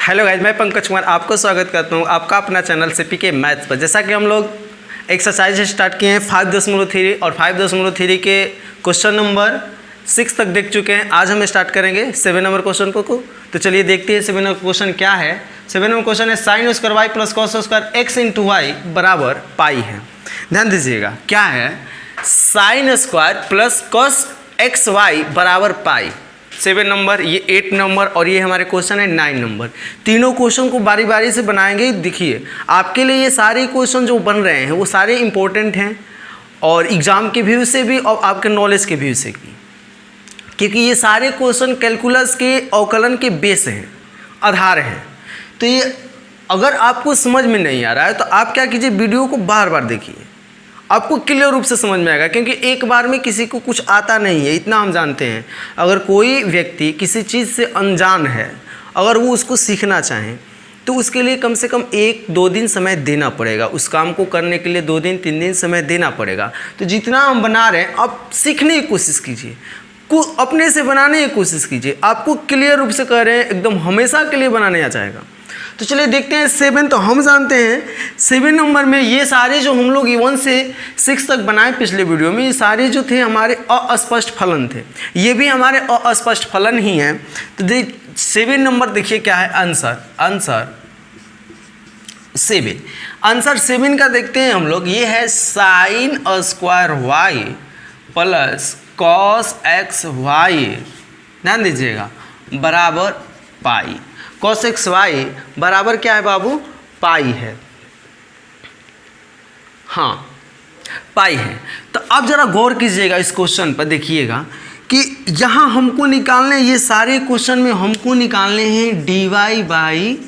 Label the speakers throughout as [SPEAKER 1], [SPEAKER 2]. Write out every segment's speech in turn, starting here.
[SPEAKER 1] Hello guys, मैं पंकज कुमार आपको स्वागत करता हूँ आपका अपना चैनल सीपीके मैथ्स पर। जैसा कि हम लोग एक्सरसाइज स्टार्ट किए हैं 5.3 और 5.3 के क्वेश्चन नंबर 6 तक देख चुके हैं। आज हम स्टार्ट करेंगे 7 नंबर क्वेश्चन को। तो चलिए देखते हैं 7 नंबर क्वेश्चन क्या है। 7 नंबर क्वेश्चन है sine square y plus cos square x into y बराबर पाई है। ध्यान दीजिएगा क्या है, sine square plus cos x y बराबर पाई। 7 नंबर, ये 8 नंबर और ये हमारे क्वेश्चन है 9 नंबर। तीनों क्वेश्चन को बारी बारी से बनाएंगे। देखिए आपके लिए ये सारे क्वेश्चन जो बन रहे हैं वो सारे इंपॉर्टेंट हैं और एग्जाम के व्यू से भी और आपके नॉलेज के व्यू से भी, क्योंकि ये सारे क्वेश्चन कैलकुलस के अवकलन के बेस हैं, आधार हैं। तो ये अगर आपको समझ में नहीं आ रहा है तो आप क्या कीजिए, वीडियो को बार बार देखिए, आपको क्लियर रूप से समझ में आएगा। क्योंकि एक बार में किसी को कुछ आता नहीं है, इतना हम जानते हैं। अगर कोई व्यक्ति किसी चीज़ से अनजान है, अगर वो उसको सीखना चाहें तो उसके लिए कम से कम 1-2 दिन समय देना पड़ेगा। उस काम को करने के लिए 2 दिन 3 दिन समय देना पड़ेगा। तो जितना हम बना रहे हैं आप सीखने की कोशिश कीजिए, अपने से बनाने की कोशिश कीजिए। आपको क्लियर रूप से कह रहे हैं, एकदम हमेशा के लिए बनाने आ जाएगा। तो चलिए देखते हैं 7। तो हम जानते हैं 7 नंबर में ये सारे जो हम लोग 1 से 6 तक बनाए पिछले वीडियो में, ये सारे जो थे हमारे अस्पष्ट फलन थे। ये भी हमारे अस्पष्ट फलन ही हैं। तो 7 नंबर देखिए क्या है, आंसर 7। आंसर 7 का देखते हैं हम लोग। ये है sine square y plus cos x y, ध्यान दीजिएगा, बराबर पाई। कॉस एक्स वाई बराबर क्या है बाबू, पाई है। हाँ पाई है। तो अब जरा गौर कीजिएगा इस क्वेश्चन पर, देखिएगा कि यहाँ हमको निकालने, ये सारे क्वेश्चन में हमको निकालने हैं dy बाई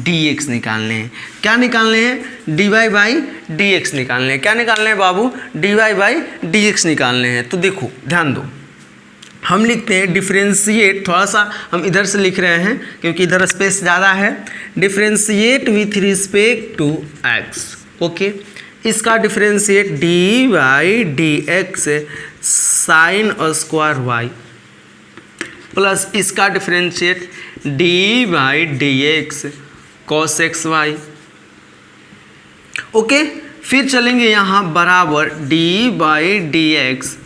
[SPEAKER 1] dx निकालने हैं। क्या निकालने हैं, dy बाई dx निकालने हैं। क्या निकालने हैं बाबू, dy बाई dx निकालने हैं। तो देखो ध्यान दो, हम लिखते हैं डिफ्रेंशिएट, थोड़ा सा हम इधर से लिख रहे हैं क्योंकि इधर स्पेस ज़्यादा है। Differentiate with respect to x, okay. इसका differentiate d by d x sine square y plus इसका differentiate d by d x cos x y, okay. फिर चलेंगे यहाँ बराबर d by d x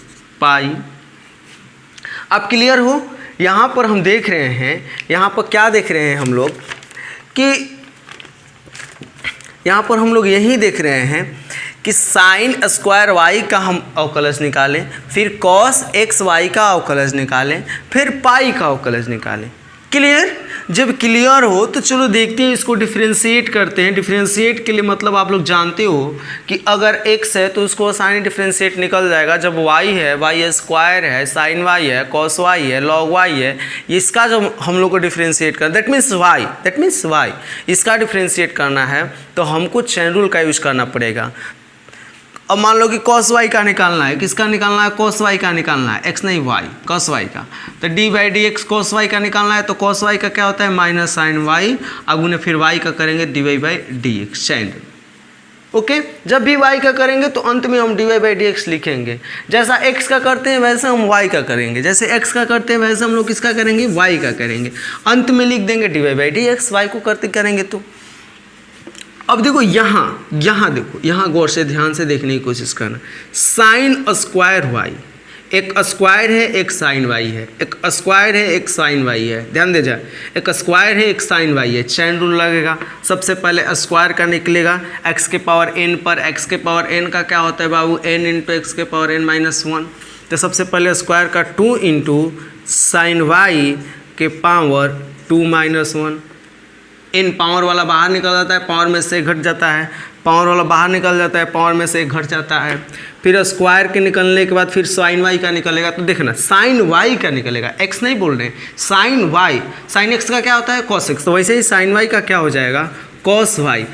[SPEAKER 1] pi. अब क्लियर हो, यहाँ पर हम देख रहे हैं, यहाँ पर क्या देख रहे हैं हम लोग कि यहाँ पर हम लोग यही देख रहे हैं कि साइन स्क्वायर वाई का हम अवकलज निकालें, फिर कॉस एक्स वाई का अवकलज निकालें, फिर पाई का अवकलज निकालें। क्लियर? जब क्लियर हो तो चलो देखते हैं, इसको डिफ्रेंशिएट करते हैं। डिफ्रेंशिएट के लिए मतलब आप लोग जानते हो कि अगर x है तो उसको साइन डिफ्रेंशिएट निकल जाएगा। जब y है, y स्क्वायर है, साइन y है, कॉस y है, लॉग y है, इसका जब हम लोग को डिफ्रेंशिएट करना, दैट मीन्स y, इसका डिफ्रेंशिएट करना है तो हमको चेन रूल का यूज़ करना पड़ेगा। अब मान लो कि cos y का निकालना है, किसका निकालना है, cos y का निकालना है, x नहीं y, cos y का। तो d by d x cos y का निकालना है तो cos y का क्या होता है, माइनस साइन y। अब उन्हें फिर y का करेंगे dy by d x, chain, okay. जब भी y का करेंगे तो अंत में हम dy बाई डी एक्स लिखेंगे। जैसा x का करते हैं वैसे हम y का करेंगे, जैसे x का करते हैं वैसे हम लोग किसका करेंगे, y का करेंगे। अंत में लिख देंगे dy by d x, y को करते करेंगे। तो अब देखो यहाँ देखो, यहाँ गौर से ध्यान से देखने की कोशिश करना। साइन स्क्वायर वाई, एक स्क्वायर है एक साइन वाई है, एक स्क्वायर है एक साइन वाई है। ध्यान दे जाए, एक स्क्वायर है एक साइन वाई है। चैन रूल लगेगा। सबसे पहले स्क्वायर का निकलेगा x के पावर n पर। x के पावर n का क्या होता है बाबू, n इंटू एक्स के पावर n माइनस 1। तो सबसे पहले स्क्वायर का 2 इंटू साइन वाई के पावर 2 माइनस 1। इन पावर वाला बाहर निकल जाता है, पावर में से घट जाता है, पावर वाला बाहर निकल जाता है, पावर में से घट जाता है। फिर स्क्वायर के निकलने के बाद फिर साइन वाई का निकलेगा। तो देखना साइन वाई का निकलेगा, एक्स नहीं बोल रहे हैं, साइन वाई। साइन एक्स का क्या होता है, कॉस एक्स। तो वैसे ही साइन वाई का क्या हो जाएगा, कॉस वाई।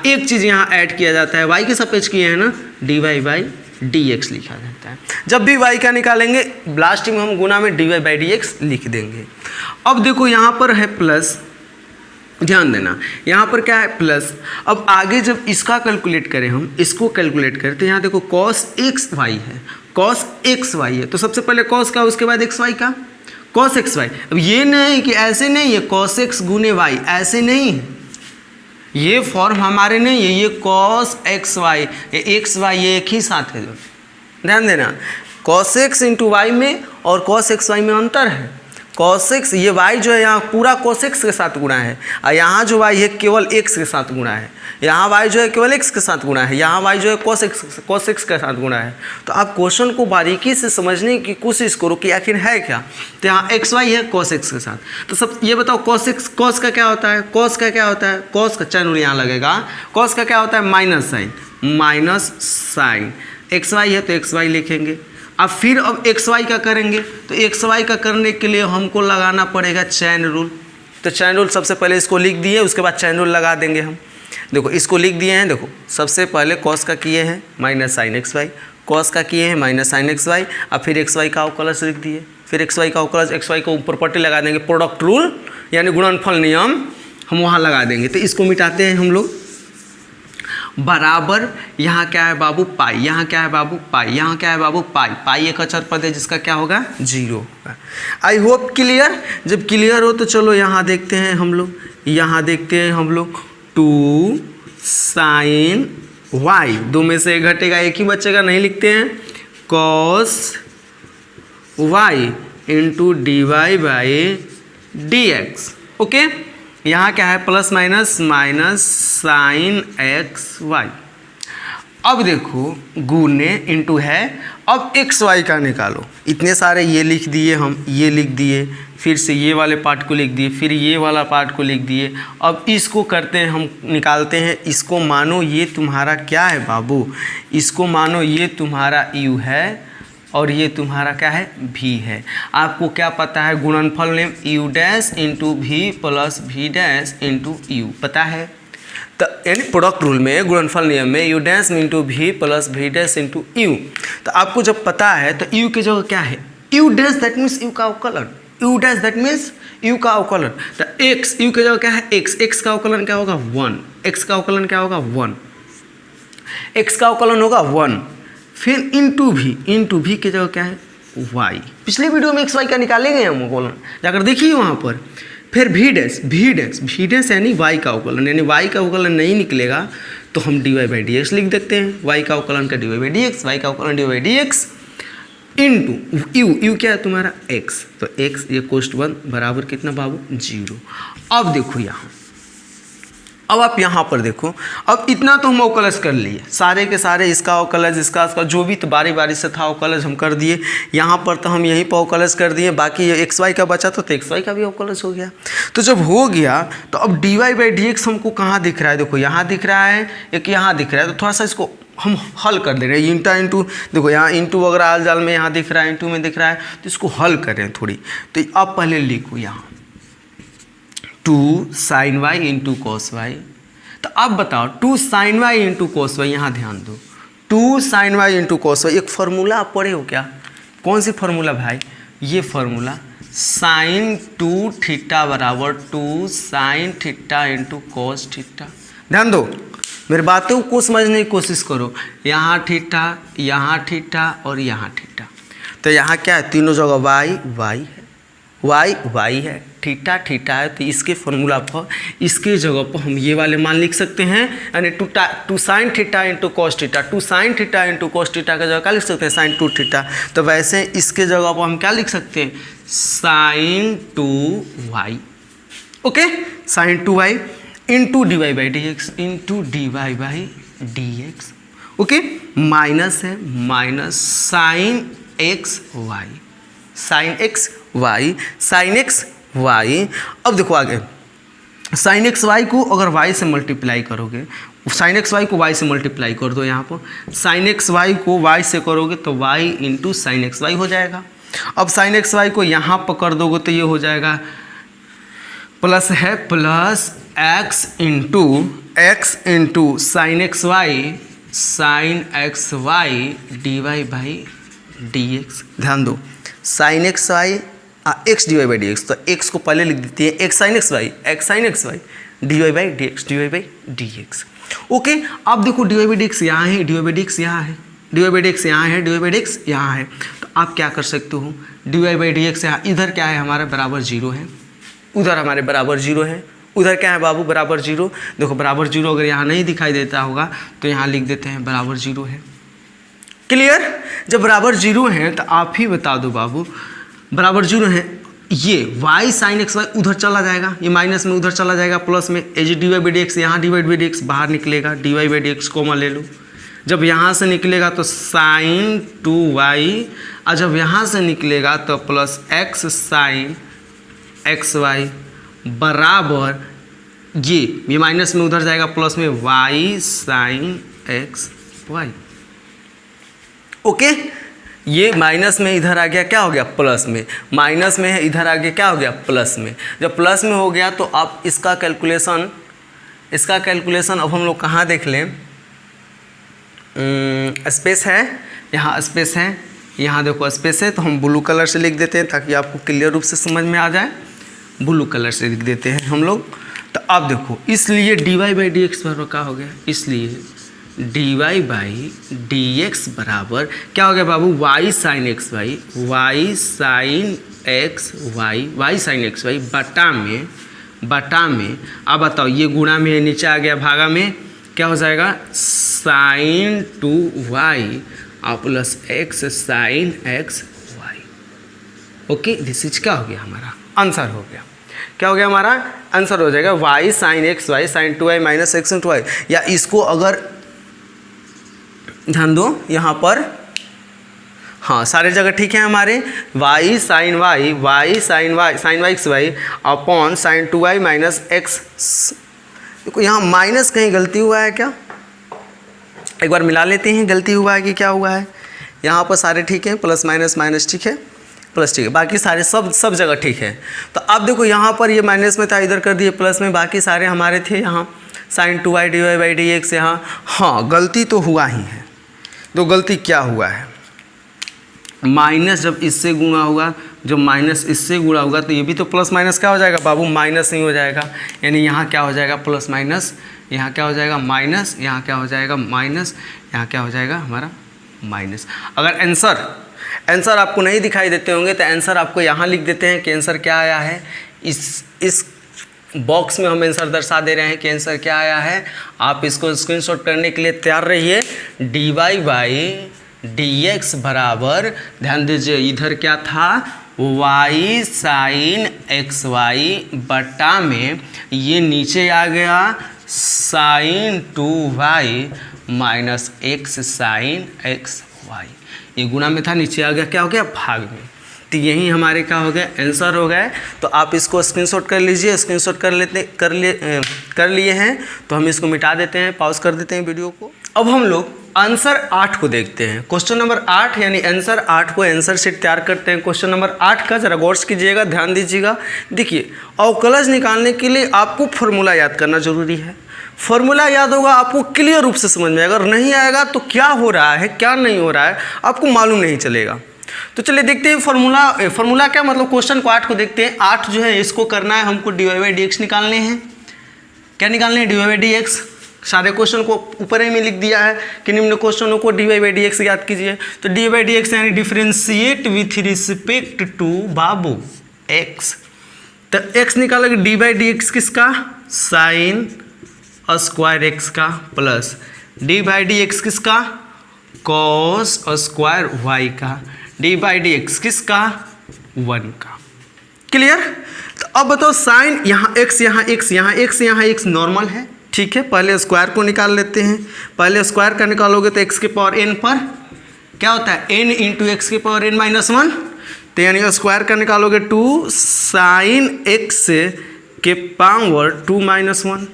[SPEAKER 1] एक चीज़ यहाँ ऐड किया जाता है, वाई के सापेक्ष किए हैं ना, d y by d x लिखा जाता है। जब भी वाई का निकालेंगे लास्ट में हम गुना में d y by d x लिख देंगे। अब देखो यहाँ पर है प्लस, ध्यान देना यहाँ पर क्या है प्लस। अब आगे जब इसका कैलकुलेट करें, हम इसको कैलकुलेट करें तो यहाँ देखो कॉस एक्स वाई है, कॉस एक्स वाई है। तो सबसे पहले कॉस का, उसके बाद एक्स वाई का। Cos x y. अब ये नहीं कि ऐसे नहीं है कॉस एक्स गुने वाई, ऐसे नहीं है, ये फॉर्म हमारे नहीं है, ये कॉस एक्स वाई, ये एक्स वाई ये एक ही साथ है। ध्यान देना, कॉस एक्स इंटू वाई में और कॉस एक्स वाई में अंतर है। कॉस एक्स, ये वाई जो है यहाँ पूरा कॉस एक्स के साथ गुणा है, और यहाँ जो वाई है केवल एक्स के साथ गुणा है। यहाँ वाई जो है केवल एक्स के साथ गुणा है, यहाँ वाई जो है कॉस एक्स के साथ गुणा है। तो आप क्वेश्चन को बारीकी से समझने की कोशिश करो कि आखिर है क्या। तो यहाँ एक्स वाई है कॉस एक्स के साथ। तो सब ये बताओ कॉस एक्स, कॉस का क्या होता है, कॉस का क्या होता है, कॉस का चैन यहाँ लगेगा, कॉस का क्या होता है minus sine, minus sine. X y है तो एक्स वाई लिखेंगे। अब फिर अब एक्स वाई का करेंगे, तो एक्स वाई का करने के लिए हमको लगाना पड़ेगा चैन रूल। तो चैन रूल सबसे पहले इसको लिख दिए, उसके बाद चैन रूल लगा देंगे हम। देखो इसको लिख दिए हैं, देखो सबसे पहले कॉस का किए हैं minus sine x y, cos का किए हैं माइनस साइन एक्स वाई, अब फिर एक्स वाई का अवकलज लिख दिए, फिर एक्स वाई का अवकलज, एक्स वाई को ऊपर पट्टी लगा देंगे, प्रोडक्ट रूल यानी गुणनफल नियम हम वहाँ लगा देंगे। तो इसको मिटाते हैं हम लोग, बराबर यहाँ क्या है बाबू पाई, यहाँ क्या है बाबू पाई, यहाँ क्या है बाबू पाई, पाई एक अचर पद है जिसका क्या होगा 0 होगा। I hope clear. जब क्लियर हो तो चलो यहाँ देखते हैं हम लोग, यहाँ देखते हैं हम लोग 2 साइन वाई, 2 में से एक घटेगा एक ही बचेगा, नहीं लिखते हैं, cos y into d y by d x. Okay, यहाँ क्या है plus minus minus sine x y. अब देखो गुने इंटू है, अब एक्स वाई का निकालो। इतने सारे ये लिख दिए हम, ये लिख दिए, फिर से ये वाले पार्ट को लिख दिए, फिर ये वाला पार्ट को लिख दिए। अब इसको करते हैं हम, निकालते हैं इसको। मानो ये तुम्हारा क्या है बाबू, इसको मानो ये तुम्हारा यू है और ये तुम्हारा क्या है भी है। आपको क्या पता है गुणनफल नियम यू डैश इंटू भी प्लस भी डैश इंटू यू पता है। तो यानी प्रोडक्ट रूल में गुणनफल नियम में यू डैश इंटू भी प्लस भी डैश इंटू यू। तो आपको जब पता है तो यू की जगह क्या है you dash, that means you का अवकलन, you dash that means you का अवकलन। तो एक्स, यू की जगह क्या है एक्स, एक्स का अवकलन क्या होगा 1, एक्स का अवकलन क्या होगा 1, एक्स का अवकलन होगा 1। फिर इंटू भी की जगह क्या है वाई। पिछले वीडियो में एक्स वाई का निकालेंगे हम अवकलन, जाकर देखिए वहाँ पर। फिर भी डैश यानी वाई का अवकलन, यानी वाई का अवकलन नहीं निकलेगा तो हम d y by d x लिख देते हैं। वाई का अवकलन का d y by d x, y का अवकलन d y d x into u क्या है तुम्हारा एक्स, तो एक्स ये कोष्ट 1 बराबर कितना बाबू 0। अब देखो यहाँ, अब आप यहाँ पर देखो, अब इतना तो हम अवकलज कर लिए, सारे के सारे इसका अवकलज इसका जो भी तो बारी बारी से था अवकलज हम कर दिए। यहाँ पर तो हम यहीं पर अवकलज कर दिए, बाकी ये एक्स वाई का बचा तो एक्स वाई का भी अवकलज हो गया। तो जब हो गया तो अब d y by d x हमको कहाँ दिख रहा है, देखो यहाँ दिख रहा है, एक यहाँ दिख रहा है। तो थोड़ा सा इसको हम हल कर दे रहे हैं, इंटा इंटू, देखो यहाँ इंटू वगैरह आल जाल में यहाँ दिख रहा है, इंटू में दिख रहा है, तो इसको हल करें थोड़ी। तो अब पहले लिखो यहाँ 2 sine y into cos y. तो अब बताओ 2 sine y into cos y, यहाँ ध्यान दो 2 sine y into cos y. एक फार्मूला आप पढ़े हो क्या, कौन सी फार्मूला भाई, ये फार्मूला साइन 2 थीटा बराबर 2 sine theta into cos theta. ध्यान दो, मेरी बातों को समझने की कोशिश करो। यहाँ थीटा और यहाँ थीटा, तो यहाँ क्या है तीनों जगह वाई है, थीटा है। तो इसके फॉर्मूला पर इसके जगह पर हम ये वाले मान लिख सकते हैं, यानी 2 sine theta into cos theta, 2 sine theta into cos theta का जगह क्या लिख सकते हैं साइन 2 थीटा। तो वैसे इसके जगह पर हम क्या लिख सकते हैं sine 2 y. Okay, sine 2 y into d y by d x into d y by d x. Okay, minus है minus sine x y, sine x y. अब देखो आगे, साइन एक्स वाई को अगर वाई से मल्टीप्लाई करोगे, sine x y को y से मल्टीप्लाई कर दो। यहाँ पर साइन एक्स वाई को वाई से करोगे तो y into sine x y हो जाएगा। अब साइन एक्स वाई को यहाँ पर कर दोगे तो ये हो जाएगा प्लस है plus x into sine x y d y by d x. ध्यान दो, sine x y x d y by d x, तो एक्स को पहले लिख देती है x sine x y d y by d x. Okay, अब देखो d y by d x यहाँ है, d y by d x यहाँ है, d y by d x यहाँ है, d y by d x यहाँ है। तो आप क्या कर सकते हो, d y by d x, यहाँ इधर क्या है हमारा बराबर जीरो है, उधर हमारे बराबर जीरो है, उधर क्या है बाबू बराबर जीरो। देखो बराबर जीरो अगर यहाँ नहीं दिखाई देता होगा तो यहाँ लिख देते हैं बराबर जीरो है। क्लियर? जब बराबर जीरो है तो आप ही बता दो बाबू, बराबर जीरो है, ये y साइन एक्स वाई उधर चला जाएगा, ये माइनस में उधर चला जाएगा प्लस में, as d y by d x यहाँ d y by d x बाहर निकलेगा, d y by d x common ले लो। जब यहाँ से निकलेगा तो साइन 2y, और जब यहाँ से निकलेगा तो plus x sine x y बराबर ये माइनस में उधर जाएगा प्लस में y sine x y. Okay, ये माइनस में इधर आ गया, क्या हो गया प्लस में, माइनस में है इधर आ गया, क्या हो गया प्लस में। जब प्लस में हो गया तो आप इसका कैलकुलेशन अब हम लोग कहाँ देख लें, स्पेस है, यहाँ स्पेस है, यहाँ देखो स्पेस है, तो हम ब्लू कलर से लिख देते हैं ताकि आपको क्लियर रूप से समझ में आ जाए। ब्लू कलर से लिख देते हैं हम लोग। तो अब देखो, इसलिए d y by d x बराबर क्या हो गया, इसलिए d y by d x बराबर क्या हो गया बाबू, y sine x y, y sine x y, y sine x y बटा में अब बताओ, ये गुणा में नीचे आ गया, भागा में क्या हो जाएगा, साइन 2y और plus x sine x y. Okay, this is क्या हो गया हमारा आंसर हो गया, क्या हो गया हमारा आंसर हो जाएगा y sine x y sine 2y minus x into y. या इसको अगर ध्यान दो यहाँ पर, हाँ सारे जगह ठीक है हमारे, y sine y sine y x y upon sine 2y minus x. देखो यहाँ माइनस कहीं गलती हुआ है क्या, एक बार मिला लेते हैं, गलती हुआ है कि क्या हुआ है। यहाँ पर सारे ठीक हैं, प्लस माइनस ठीक है, प्लस ठीक है, बाकी सारे सब जगह ठीक है। तो अब देखो यहाँ पर ये माइनस में था, इधर कर दिए प्लस में, बाकी सारे हमारे थे यहाँ sine 2y d y by d x यहाँ। हाँ गलती तो हुआ ही है, तो गलती क्या हुआ है, माइनस जब इससे गुणा होगा, जब माइनस इससे गुणा होगा तो ये भी तो प्लस माइनस क्या हो जाएगा बाबू, माइनस नहीं हो जाएगा, यानी यहाँ क्या हो जाएगा प्लस माइनस, यहाँ क्या हो जाएगा माइनस, यहाँ क्या हो जाएगा माइनस, यहाँ क्या हो जाएगा हमारा माइनस। अगर आंसर आपको नहीं दिखाई देते होंगे तो आंसर आपको यहाँ लिख देते हैं कि आंसर क्या आया है, इस बॉक्स में हम आंसर दर्शा दे रहे हैं कि आंसर क्या आया है। आप इसको स्क्रीनशॉट करने के लिए तैयार रहिए। D y by d x बराबर, ध्यान दीजिए इधर क्या था, y साइन एक्स वाई बटा में ये नीचे आ गया sine 2y minus x sine x y, ये गुणा में था, नीचे आ गया, क्या हो गया भाग में। तो यही हमारे क्या हो गया आंसर हो गया। तो आप इसको स्क्रीनशॉट कर लीजिए, स्क्रीनशॉट कर लिए हैं तो हम इसको मिटा देते हैं, पॉज कर देते हैं वीडियो को। अब हम लोग आंसर 8 को देखते हैं, क्वेश्चन नंबर 8 यानी आंसर 8 को आंसर शीट तैयार करते हैं। क्वेश्चन नंबर 8 का जरा गौर कीजिएगा, ध्यान दीजिएगा। देखिए अवकलज निकालने के लिए आपको फॉर्मूला याद करना जरूरी है। फॉर्मूला याद होगा आपको क्लियर रूप से समझ में, अगर नहीं आएगा तो क्या हो रहा है क्या नहीं हो रहा है आपको मालूम नहीं चलेगा। तो चलिए देखते हैं फॉर्मूला क्या मतलब, क्वेश्चन को 8 को देखते हैं। 8 जो है इसको करना है हमको, d y by d x निकालने हैं। क्या निकालने हैं, d y by d x. सारे क्वेश्चन को ऊपर ही में लिख दिया है कि निम्न क्वेश्चनों को d y by d x याद कीजिए। तो d y by d x यानी डिफ्रेंशिएट विथ रिस्पेक्ट टू बाबू एक्स। तो एक्स निकालोगे डी बाई डी एक्स किसका, साइन स्क्वायर एक्स का, plus d by d x किसका, कॉस स्क्वायर वाई का, डी बाई डी एक्स किसका 1 का। क्लियर। तो अब बताओ साइन यहाँ एक्स यहाँ एक्स यहाँ एक्स यहाँ एक्स नॉर्मल है, ठीक है। पहले स्क्वायर को निकाल लेते हैं। पहले स्क्वायर का निकालोगे तो एक्स के पावर n पर क्या होता है, n इंटू एक्स के पावर n माइनस 1। तो यानी स्क्वायर का निकालोगे 2 साइन एक्स के पावर 2 माइनस 1।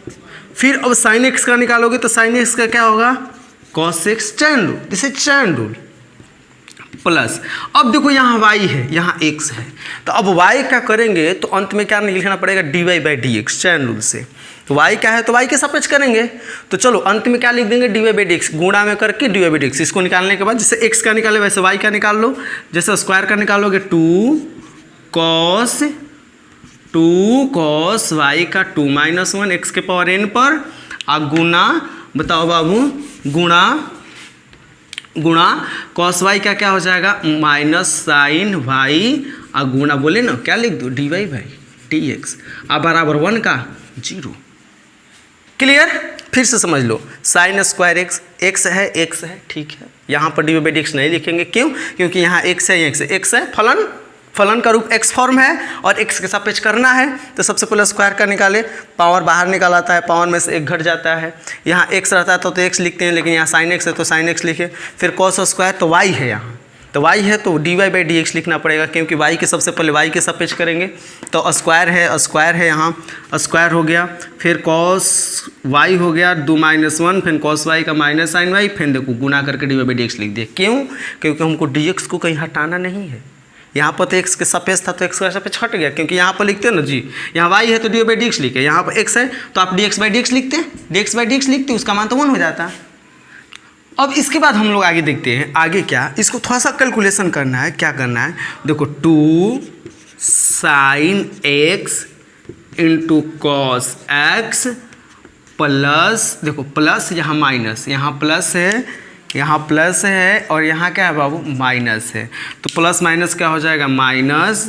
[SPEAKER 1] फिर अब साइन एक्स का निकालोगे तो साइन एक्स का क्या होगा, cos x, chain rule, this is chain rule, plus अब देखो यहाँ y है यहाँ x है। तो अब y क्या करेंगे तो अंत में क्या लिखना पड़ेगा, d y by d x, chain rule से। तो y क्या है तो y के सापेक्ष करेंगे। तो चलो अंत में क्या लिख देंगे, d y by d x, गुणा में करके d y by d x. इसको निकालने के बाद जैसे x का निकाले वैसे y का निकाल लो। जैसे स्क्वायर का निकालोगे 2 कॉस y का 2 माइनस 1 एक्स के पावर n पर, गुना बताओ बाबू, गुणा गुणा कॉस वाई का क्या हो जाएगा माइनस साइन वाई और गुणा बोले ना क्या लिख दो d y by d x अब बराबर 1 का 0। क्लियर? फिर से समझ लो साइन स्क्वायर एक्स एक्स है ठीक है। यहाँ पर d y by d x नहीं लिखेंगे, क्यों? क्योंकि यहाँ एक्स है एक्स है फलन का रूप एक्स फॉर्म है और एक्स के सापेक्ष करना है तो सबसे पहले स्क्वायर का निकाले, पावर बाहर निकाल आता है, पावर में से एक घट जाता है। यहाँ एक्स रहता है तो एक्स लिखते हैं, लेकिन यहाँ साइन एक्स है तो साइन एक्स लिखे। फिर कॉस स्क्वायर तो वाई है, यहाँ तो वाई है तो d y by d x लिखना पड़ेगा, क्योंकि वाई के सबसे पहले वाई के सापेक्ष करेंगे। तो स्क्वायर है यहाँ स्क्वायर हो गया, फिर कॉस वाई हो गया 2 - 1, फिर कॉस वाई का माइनस साइन वाई, फिर देखो गुना करके d y by d x लिख दिए। क्यों? क्योंकि हमको डी एक्स को कहीं हटाना नहीं है। यहाँ पर तो एक्स के सापेक्ष था तो एक्स का सापेक्ष हट गया, क्योंकि यहाँ पर लिखते हैं ना जी, यहाँ वाई है तो d y by d x लिखे, यहाँ पर एक्स है तो आप d x by d x लिखते हैं, d x by d x लिखते उसका मान तो 1 हो जाता। अब इसके बाद हम लोग आगे देखते हैं, आगे क्या, इसको थोड़ा सा कैलकुलेशन करना है। क्या करना है देखो 2 sine x into cos x plus, देखो प्लस यहाँ माइनस, यहाँ प्लस है और यहाँ क्या है बाबू माइनस है, तो प्लस माइनस क्या हो जाएगा minus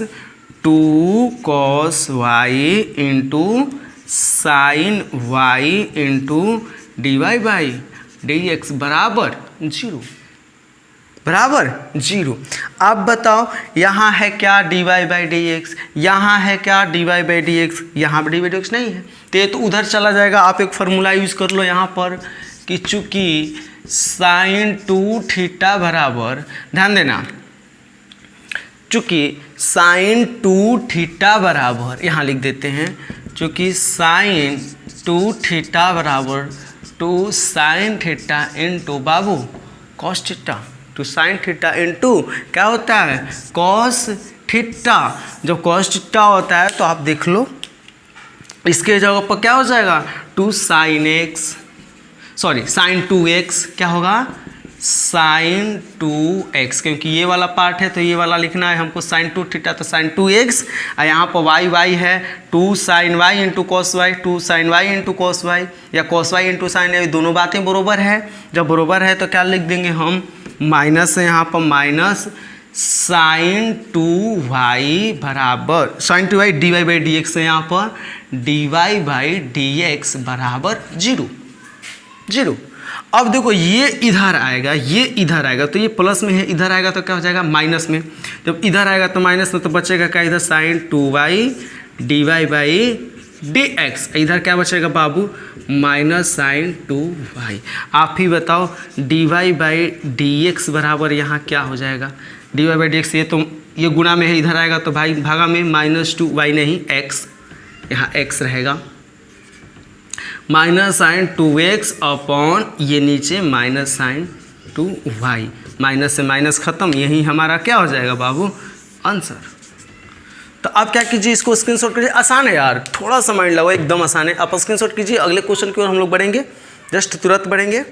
[SPEAKER 1] 2 cos y into sine y into d y by d x बराबर 0। अब बताओ यहाँ है क्या d y by d x, यहाँ है क्या d y by d x, यहाँ पर डी वाई डी एक्स नहीं है तो ये तो उधर चला जाएगा। आप एक फार्मूला यूज़ कर लो यहाँ पर कि चूँकि साइन 2 थीटा बराबर, ध्यान देना, चूँकि साइन 2 थीटा बराबर, यहाँ लिख देते हैं चूँकि साइन 2 थीटा बराबर 2 साइन थीटा इंटू बाबू cos theta, 2 sine theta into क्या होता है कॉस थीटा। जब कॉस थीटा होता है तो आप देख लो इसके जगह पर क्या हो जाएगा 2 sine x, sorry sine 2x क्या होगा साइन 2x, क्योंकि ये वाला पार्ट है तो ये वाला लिखना है हमको साइन 2 थीटा तो साइन 2x, और यहाँ पर y है 2 sine y into cos y, 2 sine y into cos y या कॉस वाई इंटू साइन, ये दोनों बातें बरोबर है। जब बरोबर है तो क्या लिख देंगे हम माइनस है यहाँ पर माइनस साइन 2y बराबर sine 2y d y by d x है यहाँ पर d y by d x बराबर 0। अब देखो ये इधर आएगा तो ये प्लस में है, इधर आएगा तो क्या हो जाएगा माइनस में, जब इधर आएगा तो माइनस में तो बचेगा क्या इधर sine 2y d y by d x, इधर क्या बचेगा बाबू माइनस साइन 2y। आप ही बताओ d y by d x बराबर यहाँ क्या हो जाएगा d y by d x, ये गुणा में है, इधर आएगा तो भाई भागा में -2y नहीं x, यहाँ x रहेगा माइनस साइन 2x अपॉन ये नीचे माइनस साइन 2y, माइनस से माइनस खत्म, यही हमारा क्या हो जाएगा बाबू आंसर। तो आप क्या कीजिए इसको स्क्रीनशॉट कीजिए, आसान है यार, थोड़ा सा माइंड लगाओ, एकदम आसान है। आप स्क्रीनशॉट कीजिए, अगले क्वेश्चन की ओर हम लोग बढ़ेंगे, जस्ट तुरंत बढ़ेंगे।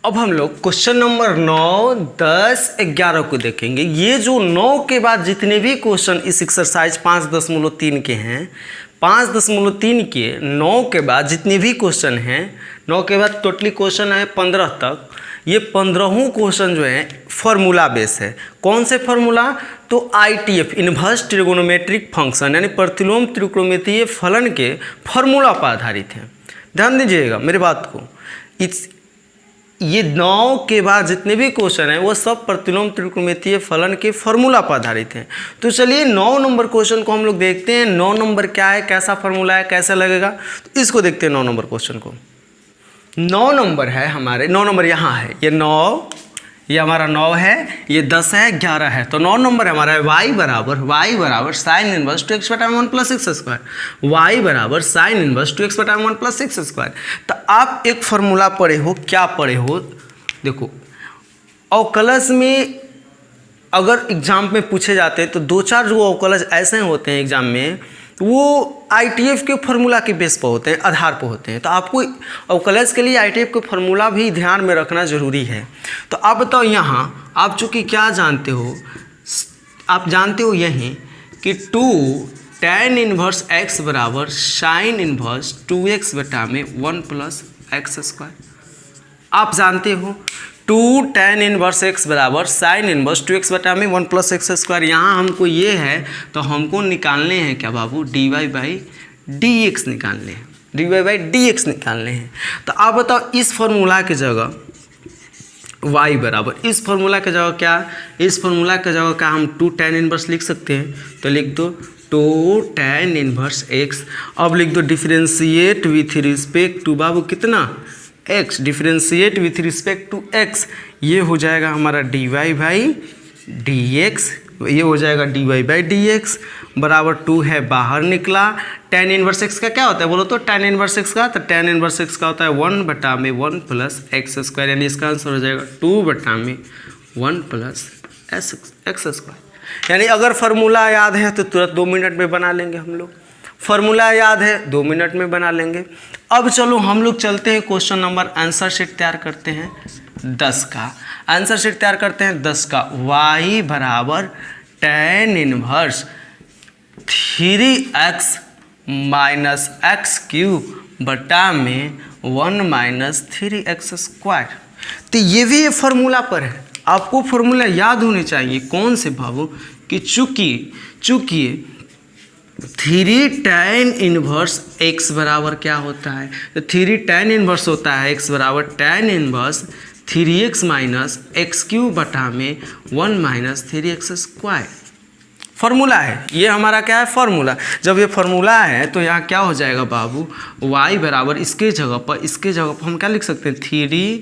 [SPEAKER 1] अब हम लोग क्वेश्चन नंबर 9, 10, 11 को देखेंगे। ये जो 9 के बाद जितने भी क्वेश्चन इस एक्सरसाइज 5.3 के हैं, 5.3 के 9 के बाद जितने भी क्वेश्चन हैं, 9 के बाद टोटली क्वेश्चन है 15 तक, ये 15 क्वेश्चन जो है फार्मूला बेस है। कौन से फार्मूला? तो ITF इन्वर्स ट्रिगोनोमेट्रिक फंक्शन यानी प्रतिलोम त्रिकोणमितीय फलन के फार्मूला पर आधारित है। ध्यान दीजिएगा मेरी बात को, ये 9 के बाद जितने भी क्वेश्चन हैं वो सब प्रतिलोम त्रिकोणमितीय फलन के फार्मूला पर आधारित हैं। तो चलिए 9 नंबर क्वेश्चन को हम लोग देखते हैं। 9 नंबर क्या है, कैसा फार्मूला है, कैसे लगेगा, तो इसको देखते हैं 9 नंबर क्वेश्चन को। 9 नंबर है हमारे, 9 नंबर यहाँ है, ये 9, ये हमारा 9 है, ये 10 है, 11 है, तो 9 नंबर हमारा है y बराबर sine inverse 2x/1 + x², y बराबर साइन इनवर्स 2x/1 + x²। तो आप एक फार्मूला पढ़े हो, क्या पढ़े हो, देखो अवकलज में अगर एग्जाम में पूछे जाते हैं तो 2-4 जो अवकलज ऐसे होते हैं एग्जाम में, वो ITF के फार्मूला के बेस पर होते हैं, आधार पर होते हैं। तो आपको अवकलज के लिए ITF के फार्मूला भी ध्यान में रखना जरूरी है। तो आप बताओ यहाँ आप चूँकि क्या जानते हो, आप जानते हो यहीं कि 2 tan इनवर्स x बराबर साइन इनवर्स 2x/1 + x²। आप जानते हो 2 tan इनवर्स x बराबर साइन इनवर्स 2x बटा में 1 प्लस एक्स स्क्वायर। यहाँ हमको ये है तो हमको निकालने हैं क्या बाबू, dy बाई डी एक्स निकालने हैं, dy बाई डी एक्स निकालने हैं। तो आप बताओ इस फॉर्मूला की जगह y बराबर, इस फॉर्मूला की जगह क्या, इस फॉर्मूला की जगह क्या हम 2 tan इनवर्स लिख सकते हैं। तो लिख दो 2 tan इनवर्स x। अब लिख दो डिफरेंशिएट विथ रिस्पेक्ट टू बाबू कितना, x, differentiate with respect to x, ये हो जाएगा हमारा dy बाई dx, ये हो जाएगा dy बाई dx बराबर 2 है, बाहर निकला। tan इनवर्स x का क्या होता है बोलो तो, tan इनवर्स x का, तो tan इनवर्स x का होता है 1 बटा में 1 प्लस एक्स स्क्वायर, यानी इसका आंसर हो जाएगा 2 बटा में 1 प्लस एक्स स्क्वायर। यानी अगर फार्मूला याद है तो तुरंत 2 मिनट में बना लेंगे हम लोग, फार्मूला याद है 2 मिनट में बना लेंगे। अब चलो हम लोग चलते हैं क्वेश्चन नंबर, आंसर शीट तैयार करते हैं 10 का, आंसर शीट तैयार करते हैं 10 का। y बराबर tan inverse 3x minus x cube बटा में 1 माइनस 3x स्क्वायर। तो ये भी ये फार्मूला पर है, आपको फार्मूला याद होने चाहिए। कौन से बाबू, कि चूंकि 3 tan इनवर्स x बराबर क्या होता है, तो 3 tan इनवर्स होता है x बराबर tan inverse 3x minus x cube बटा में 1 माइनस 3x स्क्वायर। फार्मूला है ये हमारा, क्या है फार्मूला। जब ये फार्मूला है तो यहाँ क्या हो जाएगा बाबू, y बराबर इसके जगह पर हम क्या लिख सकते हैं 3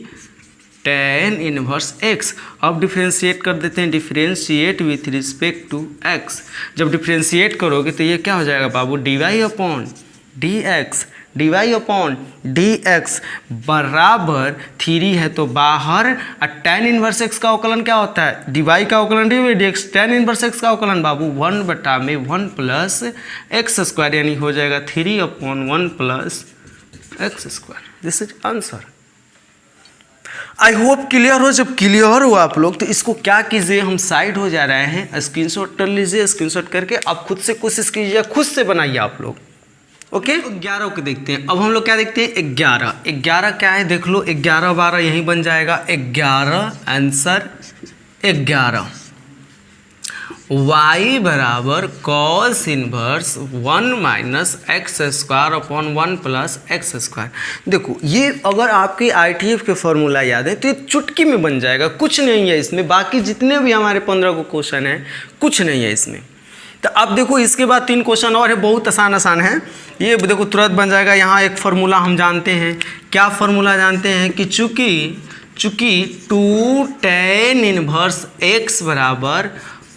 [SPEAKER 1] tan इनवर्स x। अब डिफ्रेंशिएट कर देते हैं, differentiate with respect to x। जब डिफ्रेंशिएट करोगे तो ये क्या हो जाएगा बाबू, dy अपॉन dx बराबर 3 है तो बाहर, और tan इनवर्स x का अवकलन क्या होता है, dy का अवकलन dy dx, tan inverse x का अवकलन बाबू 1 बटा में 1 प्लस एक्स स्क्वायर, यानी हो जाएगा 3 upon 1 plus x square. This is answer. I hope clear हो। जब क्लियर हो आप लोग तो इसको क्या कीजिए, हम साइड हो जा रहे हैं, स्क्रीनशॉट कर लीजिए, स्क्रीनशॉट करके आप खुद से कोशिश कीजिए, खुद से बनाइए आप लोग। ओके 11 को देखते हैं। अब हम लोग क्या देखते हैं 11 क्या है देख लो, 11 12 यहीं बन जाएगा 11, आंसर 11। y बराबर cos inverse 1 minus x square upon 1 plus x square. देखो ये अगर आपके ITF के फॉर्मूला याद है तो ये चुटकी में बन जाएगा, कुछ नहीं है इसमें। बाकी जितने भी हमारे 15 को क्वेश्चन है कुछ नहीं है इसमें। तो अब देखो इसके बाद 3 क्वेश्चन और है, बहुत आसान है। ये देखो तुरंत बन जाएगा। यहाँ एक फार्मूला हम जानते हैं, क्या फार्मूला जानते हैं कि चूँकि 2 tan इनवर्स x बराबर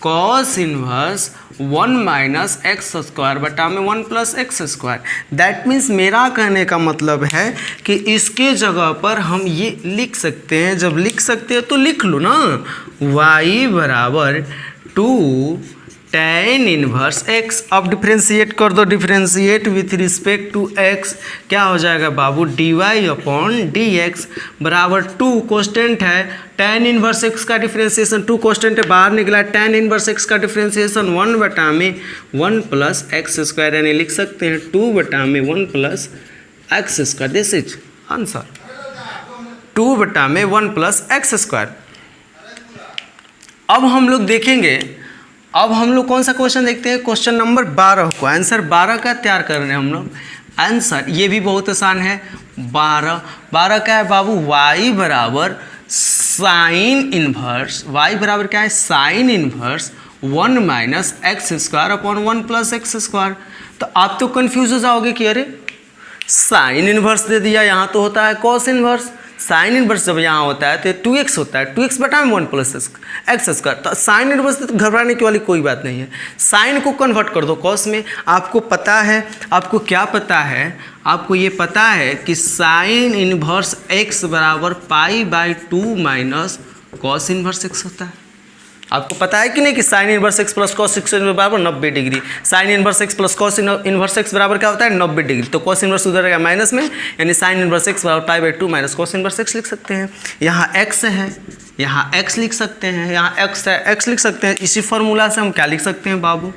[SPEAKER 1] cos inverse 1 minus x square बटा में 1 plus x square. That means मेरा कहने का मतलब है कि इसके जगह पर हम ये लिख सकते हैं। जब लिख सकते हैं तो लिख लो ना, y बराबर 2 tan इनवर्स x। अब डिफ्रेंशिएट कर दो, differentiate with respect to x, क्या हो जाएगा बाबू dy अपॉन dx बराबर 2 कांस्टेंट है, tan इनवर्स x का डिफ्रेंशिएशन 2 कांस्टेंट है, बाहर निकला tan इनवर्स x का डिफ्रेंशिएशन 1 बटा में 1 प्लस एक्स स्क्वायर, यानी लिख सकते हैं 2 बटा में 1 plus x square. This is answer, 2 बटा में 1 प्लस एक्स स्क्वायर। अब हम लोग देखेंगे, अब हम लोग कौन सा क्वेश्चन देखते हैं, क्वेश्चन नंबर 12 को। आंसर 12 का तैयार कर रहे हैं हम लोग। आंसर ये भी बहुत आसान है। 12 क्या है बाबू, y बराबर साइन इनवर्स, y बराबर क्या है sine inverse 1 minus x square upon 1 plus x square. तो आप तो कंफ्यूज हो जाओगे कि अरे साइन इनवर्स दे दिया, यहाँ तो होता है कॉस इनवर्स। साइन इनवर्स जब यहाँ होता है तो 2x होता है, 2x बटा में 1 प्लस एक्स स्क्वायर। तो साइन इनवर्स तो घबराने की वाली कोई बात नहीं है। साइन को कन्वर्ट कर दो कॉस में। आपको पता है, आपको क्या पता है, आपको ये पता है कि साइन इनवर्स x बराबर π/2 माइनस कॉस इनवर्स x होता है। आपको पता है कि नहीं कि sign inverse x plus cos x बराबर 90 degree. Sign inverse x plus cos inverse x बराबर क्या होता है 90 डिग्री। तो कॉस इनवर्स उधर रहेगा माइनस में, यानी साइन इनवर्स x बराबर π/2 माइनस कॉस इनवर्स x लिख सकते हैं। यहाँ x है, यहाँ x लिख सकते हैं, यहाँ x है, x लिख सकते हैं। इसी फार्मूला से हम क्या लिख सकते हैं बाबू,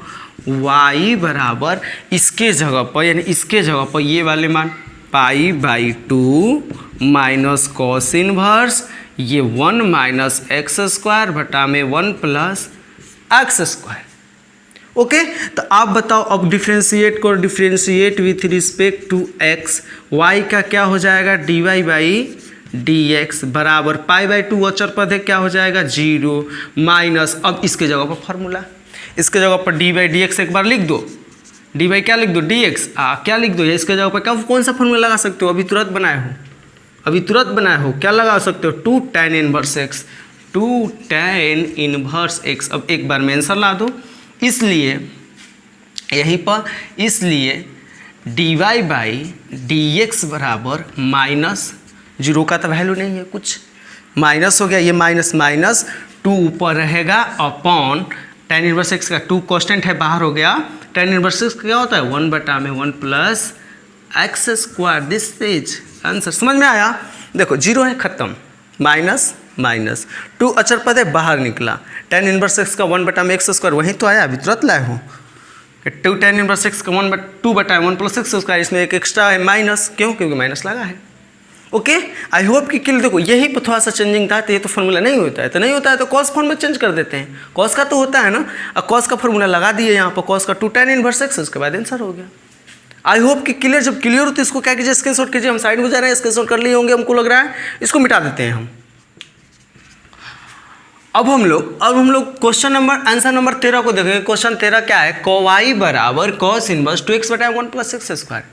[SPEAKER 1] y बराबर इसके जगह पर, यानी इसके जगह पर ये वाले मान π/2 माइनस कॉस इनवर्स, ये 1 माइनस एक्स स्क्वायर बटा में 1 प्लस एक्स स्क्वायर। ओके, तो आप बताओ अब डिफ्रेंशिएट करो, differentiate with respect to x, y का क्या हो जाएगा dy बाई डी एक्स बराबर पाई बाई 2 अचर पद है क्या हो जाएगा 0 माइनस, अब इसके जगह पर फॉर्मूला, इसके जगह पर डी बाई डी एक्स एक बार लिख दो, डी बाई क्या लिख दो डी एक्स, क्या लिख दो, इसके जगह पर क्या कौन सा फॉर्मूला लगा सकते हो, अभी तुरंत बनाए हो, अभी तुरंत बनाए हो, क्या लगा सकते हो 2 tan inverse x, 2 tan inverse x. अब एक बार में आंसर ला दो, इसलिए यहीं पर, इसलिए d y by d x बराबर माइनस, जीरो का तो वैल्यू नहीं है कुछ, माइनस हो गया, ये माइनस माइनस 2 ऊपर रहेगा अपॉन tan इनवर्स एक्स का 2 कांस्टेंट है बाहर हो गया, tan इनवर्स एक्स क्या होता है 1 बटा में 1 plus x square, this is answer. समझ में आया? देखो जीरो है खत्म, माइनस माइनस 2 अचर पद है बाहर निकला, tan इनवर्स एक्स का 1 बटा में एक्स स्क्वायर वहीं तो आया, अभी तुरंत लाए हो, 2 tan इनवर्स एक्स का 2 बटा 1 प्लस एक्स स्क्वायर, इसमें एक एक्स्ट्रा है माइनस, क्यों, क्योंकि माइनस लगा है। ओके, आई होप कि क्लियर। देखो यही पर थोड़ा सा चेंजिंग था, तो ये तो फॉर्मूला नहीं होता है, तो नहीं होता है तो कॉस फॉर्म में चेंज कर देते हैं, कॉस का तो होता है ना, अब कॉस का फॉर्मूला लगा दिए यहाँ पर, कॉस का 2 tan इनवर्स एक्स, उसके बाद आंसर हो गया। आई होप कि क्लियर, जब क्लियर हो तो इसको क्या कीजिए स्क्रीनशॉट कीजिए, हम साइड में जा रहे हैं, स्क्रीनशॉट कर लिए होंगे हमको लग रहा है, इसको मिटा देते हैं हम। अब हम लोग क्वेश्चन नंबर आंसर नंबर 13 को देखेंगे। क्वेश्चन 13 क्या है, को वाई बराबर कॉस इनवर्स 2x बटा 1 प्लस एक्स स्क्वायर,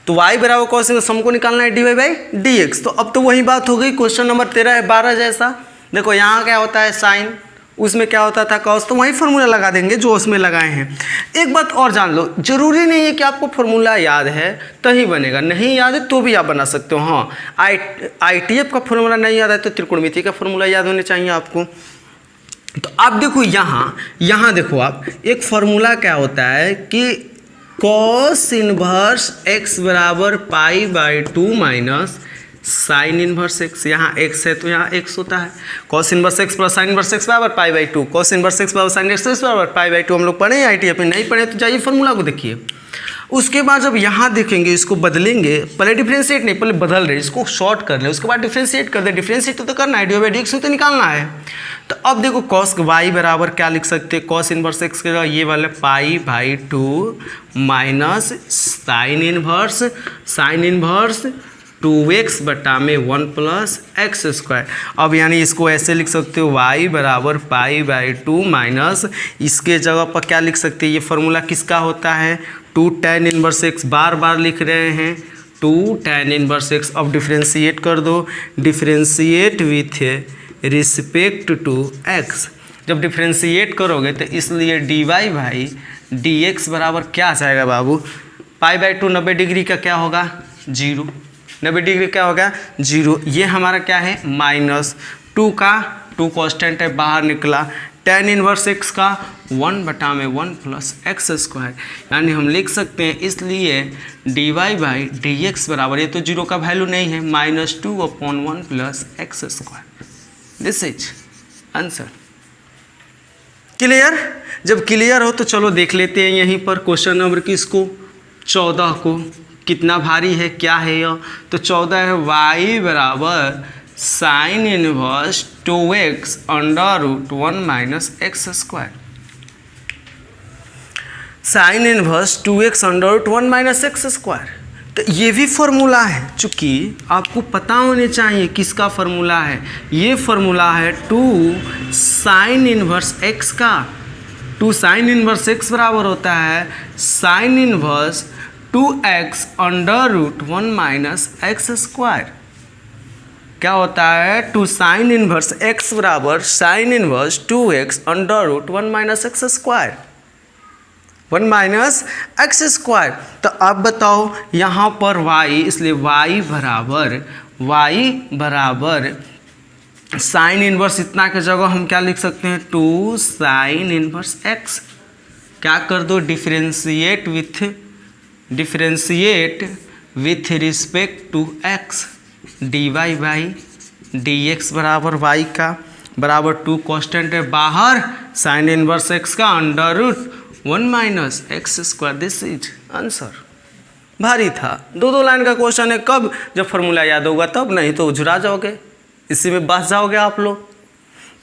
[SPEAKER 1] तो y बराबर कॉस इनवर्स हमको निकालना है d y by d x. तो अब तो वही बात हो गई, क्वेश्चन नंबर 13 है 12 जैसा। देखो यहाँ क्या होता है साइन, उसमें क्या होता था कॉस, तो वही फार्मूला लगा देंगे जो उसमें लगाए हैं। एक बात और जान लो, जरूरी नहीं है कि आपको फार्मूला याद है तभी बनेगा, नहीं याद है तो भी आप बना सकते हो। हाँ, ITF का फार्मूला नहीं याद है तो त्रिकोणमिति का फार्मूला याद होने चाहिए आपको। तो आप देखो यहाँ देखो आप, एक फार्मूला क्या होता है कि कॉस इनवर्स एक्स बराबर pi by 2 minus sine inverse x, यहाँ एक्स है तो यहाँ एक्स होता है, cos inverse x plus sine inverse x बराबर pi by 2, cos inverse x बराबर साइन एक्स बराबर पाई बाई 2। हम लोग पढ़े ITF में, नहीं पढ़े तो जाइए फार्मूला को देखिए। उसके बाद जब यहाँ देखेंगे इसको बदलेंगे, पहले डिफ्रेंशिएट नहीं, पहले बदल रहे, इसको शॉर्ट कर ले, उसके बाद डिफ्रेंशिएट कर दे, डिफ्रेंशिएट तो करना है, डी बाई डी एक्स तो निकालना है। तो अब देखो कॉस वाई बराबर क्या लिख सकते हैं, कॉस इनवर्स एक्स का ये वाला पाई by 2 minus sine inverse 2x बटा में 1 प्लस एक्स स्क्वायर। अब यानी इसको ऐसे लिख सकते हो y बराबर पाई बाई 2 माइनस, इसके जगह पर क्या लिख सकते हैं, ये फार्मूला किसका होता है 2 tan इनवर्स एक्स, बार बार लिख रहे हैं 2 tan इनवर्स एक्स। अब डिफ्रेंशिएट कर दो, differentiate with respect to x, जब डिफ्रेंशिएट करोगे तो इसलिए dy बाई dx बराबर क्या आ जाएगा बाबू, पाई बाई 2 90 डिग्री का क्या होगा 0, 90 डिग्री क्या होगा 0, ये हमारा क्या है माइनस 2 का 2 कांस्टेंट है बाहर निकला, tan इनवर्स एक्स का 1 बटा में 1 प्लस एक्स स्क्वायर, यानी हम लिख सकते हैं इसलिए d y by d x बराबर, ये तो 0 का वैल्यू नहीं है, -2 upon 1 plus x square, this is answer. Clear? जब क्लियर हो तो चलो देख लेते हैं यहीं पर क्वेश्चन नंबर किसको 14 को, कितना भारी है क्या है यह, तो 14 है y बराबर sine inverse 2x under root 1 minus x square, sine inverse 2x under root 1 minus x square. तो ये भी फार्मूला है, चूँकि आपको पता होने चाहिए किसका फार्मूला है, ये फार्मूला है 2 साइन इनवर्स x का, 2 साइन इनवर्स x बराबर होता है sine inverse 2x under root 1 minus x square. क्या होता है 2 साइन इनवर्स x बराबर sine inverse 2x under root 1 minus x square, 1 minus x square. तो आप बताओ यहाँ पर y, इसलिए y बराबर साइन इनवर्स इतना के जगह हम क्या लिख सकते हैं 2 साइन इनवर्स x, क्या कर दो differentiate with respect to x, d y by d x बराबर y का बराबर 2 कांस्टेंट है बाहर, साइन इनवर्स x का under root 1 minus x square, this is answer. भारी था, 2 लाइन का क्वेश्चन है, कब जब फार्मूला याद होगा तब, नहीं तो झुरा जाओगे। इसी में बस जाओगे आप लोग।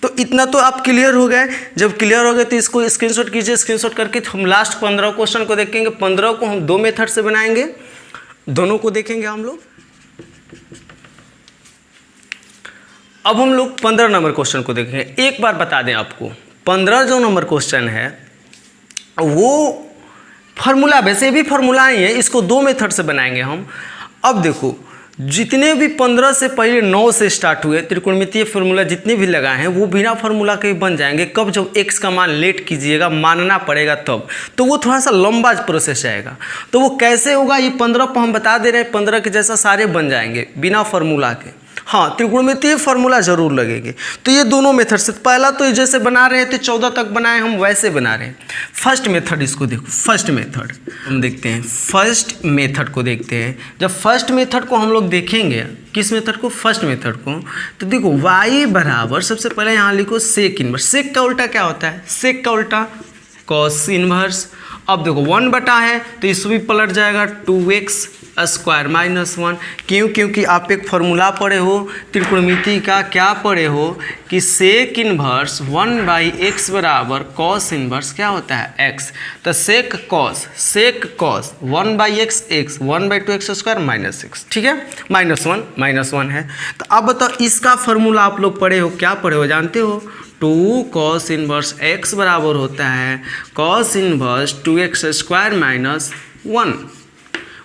[SPEAKER 1] तो इतना तो आप क्लियर हो गए। जब क्लियर हो गए तो इसको स्क्रीनशॉट कीजिए। स्क्रीनशॉट करके हम लास्ट 15 क्वेश्चन को देखेंगे। 15 को हम 2 मेथड से बनाएंगे, दोनों को देखेंगे हम लोग। अब हम लोग 15 नंबर क्वेश्चन को देखेंगे। एक बार बता दें आपको, 15 जो नंबर क्वेश्चन है वो फार्मूला, वैसे भी फार्मूला ही है, इसको 2 मेथड से बनाएंगे हम। अब देखो, जितने भी 15 से पहले 9 से स्टार्ट हुए त्रिकोणमितीय फार्मूला जितने भी लगाए हैं वो बिना फार्मूला के बन जाएंगे। कब? जब x का मान लेट कीजिएगा, मानना पड़ेगा तब। तो वो थोड़ा सा लंबा प्रोसेस आएगा। तो वो कैसे होगा ये 15 पर हम बता दे रहे हैं। 15 के जैसा सारे बन जाएंगे बिना फार्मूला के। हाँ, त्रिकोणमितीय फार्मूला जरूर लगेंगे। तो ये दोनों मेथड से, पहला तो जैसे बना रहे थे 14 तक बनाए हम, वैसे बना रहे हैं। फर्स्ट मेथड इसको देखो, फर्स्ट मेथड हम देखते हैं। फर्स्ट मेथड को देखते हैं। जब फर्स्ट मेथड को हम लोग देखेंगे, किस मेथड को? फर्स्ट मेथड को। तो देखो y बराबर, सबसे पहले यहाँ लिखो सेक इनवर्स। सेक का उल्टा क्या होता है? सेक का उल्टा कॉस इनवर्स। अब देखो 1 बटा है तो इसको भी पलट जाएगा 2x स्क्वायर माइनस 1। क्यों? क्योंकि आप एक फॉर्मूला पढ़े हो त्रिकोणमिति का। क्या पढ़े हो कि सेक इनवर्स 1/x बराबर कॉस इनवर्स क्या होता है? x। तो sec cos 1/x x, 1/2x square minus 6। ठीक है, -1 है। तो अब बताओ इसका फॉर्मूला आप लोग पढ़े हो, क्या पढ़े हो जानते हो? 2 कॉस इनवर्स x बराबर होता है cos inverse 2x square minus 1।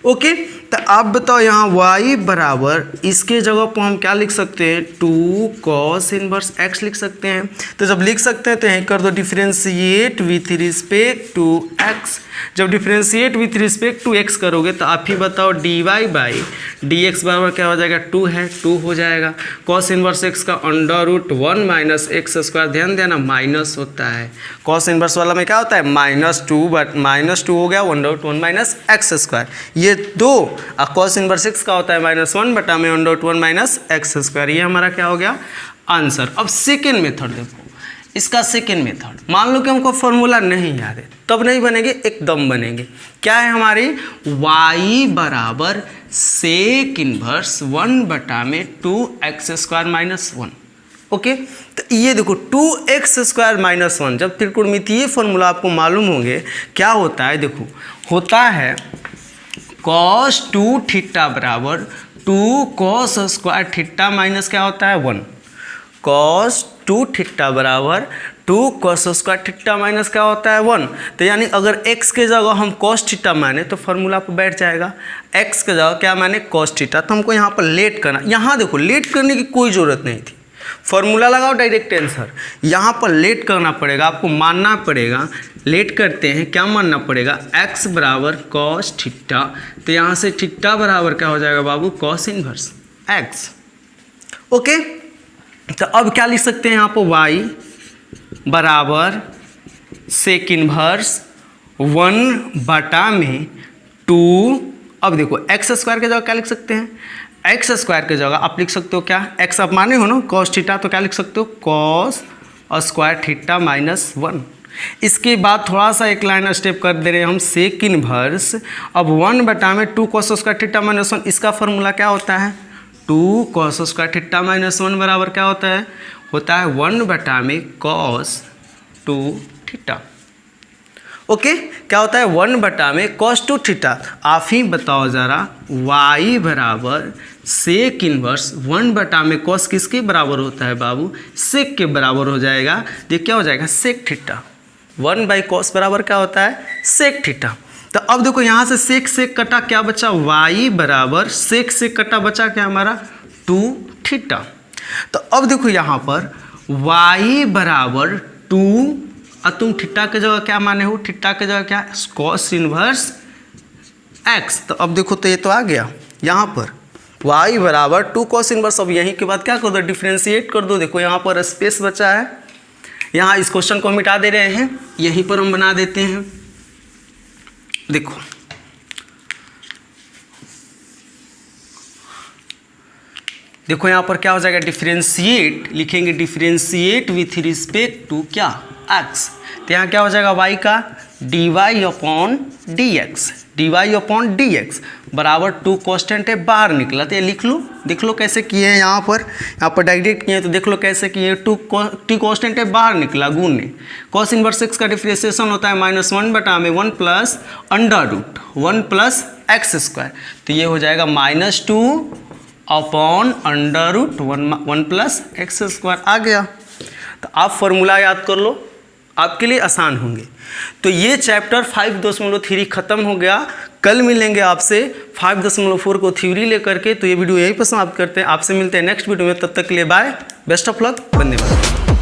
[SPEAKER 1] Okay, तो आप बताओ यहाँ y बराबर, इसके जगह पर हम क्या लिख सकते हैं? 2 कॉस इनवर्स x लिख सकते हैं। तो जब लिख सकते हैं तो यहीं कर दो differentiate with respect to x। जब differentiate with respect to x करोगे तो आप ही बताओ dy/dx बराबर क्या हो जाएगा? 2 है, 2 हो जाएगा। कॉस इनवर्स x का √1 माइनस x स्क्वायर, ध्यान देना माइनस होता है। कॉस इनवर्स वाला में क्या होता है? -2, बट -2 हो गया 1/1 माइनस x स्क्वायर, ये 2। और कॉस इनवर्स x का होता है -1 बटा में 1/1 माइनस x स्क्वायर। ये हमारा क्या हो गया? आंसर। अब सेकेंड मेथड देखो, इसका सेकेंड मेथड, मान लो कि हमको फॉर्मूला नहीं याद है, तब नहीं बनेंगे, एकदम बनेंगे। क्या है हमारी? y बराबर सेक इनवर्स 1 बटा में 2x स्क्वायर माइनस 1। ओके, तो ये देखो 2x स्क्वायर माइनस 1, जब त्रिकोणमितीय फॉर्मूला आपको मालूम होंगे क्या होता है। देखो होता है cos 2 थीटा बराबर 2 cos स्क्वायर थीटा माइनस क्या होता है? 1। cos 2 थीटा बराबर 2 cos स्क्वायर थीटा माइनस क्या होता है? 1। तो यानी अगर x के जगह हम cos थीटा माने तो फॉर्मूला पर बैठ जाएगा। x के जगह क्या माने? cos theta. तो हमको यहाँ पर लेट करना, यहाँ देखो लेट करने की कोई ज़रूरत नहीं थी, फॉर्मूला लगाओ डायरेक्ट आंसर। यहाँ पर लेट करना पड़ेगा, आपको मानना पड़ेगा। लेट करते हैं, क्या मानना पड़ेगा? x बराबर cos थीटा। तो यहाँ से थीटा बराबर क्या हो जाएगा बाबू? cos इनवर्स x। ओके, तो अब क्या लिख सकते हैं यहाँ पर? y बराबर सेक इनवर्स 1 बटा में 2। अब देखो x स्क्वायर के जगह क्या लिख सकते हैं? x स्क्वायर के जगह आप लिख सकते हो क्या? x आप माने हो ना cos थीटा, तो क्या लिख सकते हो? cos square theta minus 1। इसके बाद थोड़ा सा एक लाइन स्टेप कर दे रहे हैं हम, सेक इनवर्स। अब 1 बटा में 2 cos स्क्वायर थीटा माइनस 1, इसका फॉर्मूला क्या होता है? 2 cos स्क्वायर थीटा माइनस 1 बराबर क्या होता है? होता है 1 बटा में cos 2 थीटा। ओके, क्या होता है? 1 बटा में cos 2 थीटा। आप ही बताओ ज़रा, y बराबर सेक इनवर्स 1 बटा में cos किसके बराबर होता है बाबू? सेक के बराबर हो जाएगा। ये क्या हो जाएगा? Sec theta. 1/cos बराबर क्या होता है? Sec theta. तो अब देखो यहाँ से सेक कटा, क्या बचा? y बराबर सेक कटा बचा क्या हमारा? 2 थीटा। तो अब देखो यहाँ पर y बराबर 2, और तुम थीटा के जगह क्या माने हो? थीटा के जगह क्या? cos इनवर्स x। तो अब देखो तो ये तो आ गया यहाँ पर y बराबर 2 cos इनवर्स। अब यहीं के बाद क्या कर दो? डिफ्रेंशिएट कर दो। देखो यहाँ पर स्पेस बचा है, यहाँ इस क्वेश्चन को मिटा दे रहे हैं, यहीं पर हम बना देते हैं। देखो देखो यहाँ पर क्या हो जाएगा? डिफ्रेंशिएट लिखेंगे, डिफ्रेंशिएट विथ रिस्पेक्ट टू क्या? x। तो यहाँ क्या हो जाएगा? y का dy/dx, dy अपॉन dx बराबर 2 कांस्टेंट है, बाहर निकला तो ये लिख लो, देख लो कैसे किए हैं यहाँ पर डायरेक्ट किए हैं तो देख लो कैसे किए। 2 कांस्टेंट है, बाहर निकला, गुणने cos इनवर्स x का डिफ्रेंसिएशन होता है -1/1 plus under root 1 plus x square, तो ये हो जाएगा -2 upon under root 1 plus x square आ गया। तो आप फॉर्मूला याद कर लो, आपके लिए आसान होंगे। तो ये चैप्टर 5.3 खत्म हो गया। कल मिलेंगे आपसे 5.4 को थ्योरी लेकर के। तो ये वीडियो यहीं पर समाप्त करते हैं, आपसे मिलते हैं नेक्स्ट वीडियो में। तब तक के लिए बाय, बेस्ट ऑफ लक, धन्यवाद।